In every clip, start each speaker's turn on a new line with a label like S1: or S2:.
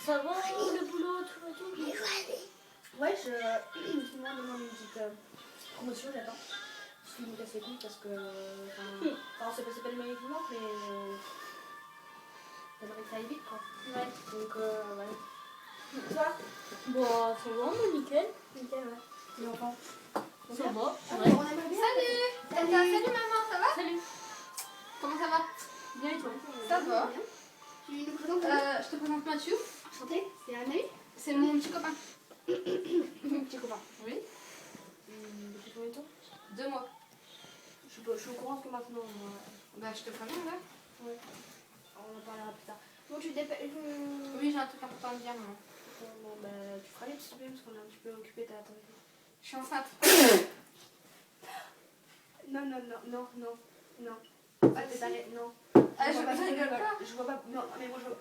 S1: Ça va, le boulot, tout va tout.
S2: Ouais, je me demande une petite promotion, j'attends. Je me casse les couilles parce que. Enfin, c'est pas le meilleur qui manque, mais. J'aimerais que ça aille vite, quoi.
S1: Ouais.
S2: Donc, ouais. Toi
S1: Bon, ça va, mais nickel.
S2: Nickel, ouais. Les enfants
S1: Ça va.
S2: Ah,
S1: Ouais.
S2: on aimerait bien.
S3: Salut. Salut maman, ça va?
S1: Salut.
S3: Comment ça va?
S2: Bien et toi?
S3: Ça va.
S2: Tu nous présentes
S3: Je te présente Mathieu.
S2: Enchanté, c'est Annaï.
S3: C'est mon petit copain.
S2: Mon petit copain.
S3: Oui.
S2: Depuis combien de temps
S3: 2 mois.
S2: Je suis au courant que maintenant.
S3: Bah je te préviens là.
S2: Ouais. On en parlera plus tard. Bon, tu dépêches.
S3: Oui, j'ai un truc important à te dire maman.
S2: Bon, bah, tu feras les petits parce qu'on est un petit peu occupé. T'as
S3: Je suis enceinte.
S2: Non, non, non, non, non, non.
S3: Ah,
S2: C'est pareil, non.
S3: Ah, je rigole pas.
S2: Je vois pas. Non, mais moi je vois.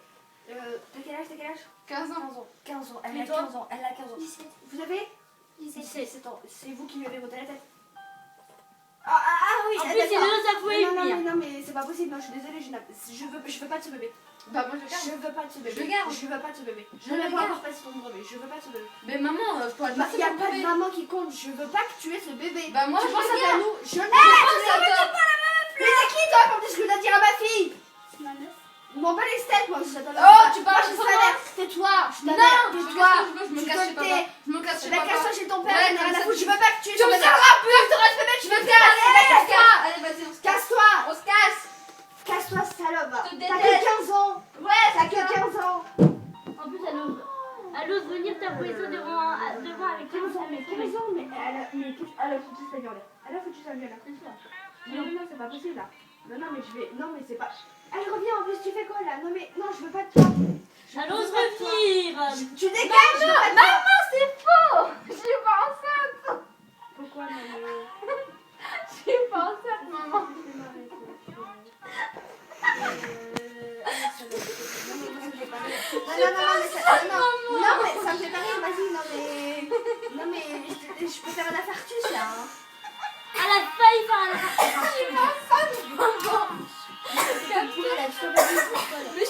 S2: T'as quel âge?
S3: 15 ans.
S2: 15 ans. 15 ans. Elle
S1: Et
S2: a
S1: toi
S2: 15 ans. Elle a 15 ans.
S1: 17.
S2: Vous avez
S1: 17
S2: ans. C'est vous qui lui avez voté la tête. Ah oui,
S1: En plus, c'est deux à fois et demi.
S2: non, mais c'est pas possible. Non, je suis désolée. Je veux pas de ce bébé.
S3: Bah moi je garde.
S2: Je veux pas de ce bébé.
S3: Je le garde.
S2: Je veux pas de ce bébé. Je
S3: Je le
S2: n'ai pas
S3: garde.
S2: encore passé ton brevet. Je veux pas de ce bébé.
S3: Mais maman, je pourrais te
S2: Bah,
S3: passer
S2: y a
S3: mon
S2: pas de
S3: bébé.
S2: maman qui compte. Je veux pas que tu aies ce bébé.
S3: Bah moi
S2: tu
S3: je
S2: penses
S3: le
S2: à
S3: garde.
S2: nous. Je ne
S3: pense à toi.
S2: Mais c'est qui toi pour dire ce que t'as dit à ma fille? M'en bats les steaks, moi, je t'attends.
S3: Oh, tu
S2: Moi,
S3: parles
S2: je
S3: sur
S2: savais.
S3: moi.
S2: Tais-toi. Je
S3: Non,
S2: t'avais.
S3: je
S2: Tais-toi.
S3: me
S2: Tu
S3: casse chez
S2: connais.
S3: papa. Je me casse chez
S2: Bah,
S3: papa.
S2: casse-toi chez ton père.
S3: Ouais,
S2: j'en ai rien
S3: comme
S2: à
S3: ça,
S2: foutre. Je veux pas que tu aies
S3: Tu
S2: ce
S3: me
S2: bébé.
S3: sers plus.
S2: Je te reste bébé.
S3: Je me casse. Allez, vas-y, on se casse.
S2: Casse-toi.
S3: On se casse.
S2: Casse-toi, salope.
S3: Je te
S2: T'as
S3: déteste.
S2: que 15 ans.
S3: Ouais,
S2: T'as que 15 ans.
S1: En plus, elle ose venir t'avouer ça devant avec
S2: 15 ans, mais 15 ans, mais elle a foutu sa gueule. Elle a foutu sa gueule. Non, c'est pas possible là. Non, mais je vais. Non, mais c'est pas. Elle revient en plus, tu fais quoi là? Non, mais non, je veux pas de toi.
S1: Elle ose revenir.
S2: Tu dégages, je veux pas de toi.
S3: Maman, c'est faux. Je suis pas enceinte.
S2: Pourquoi, maman?
S3: Je suis pas enceinte, maman.
S2: Non, mais ça me fait pas rire, vas-y, non, mais je peux faire un infarctus là. Hein.
S1: Elle a failli faire un
S3: Je suis pas enceinte, maman.
S2: Mais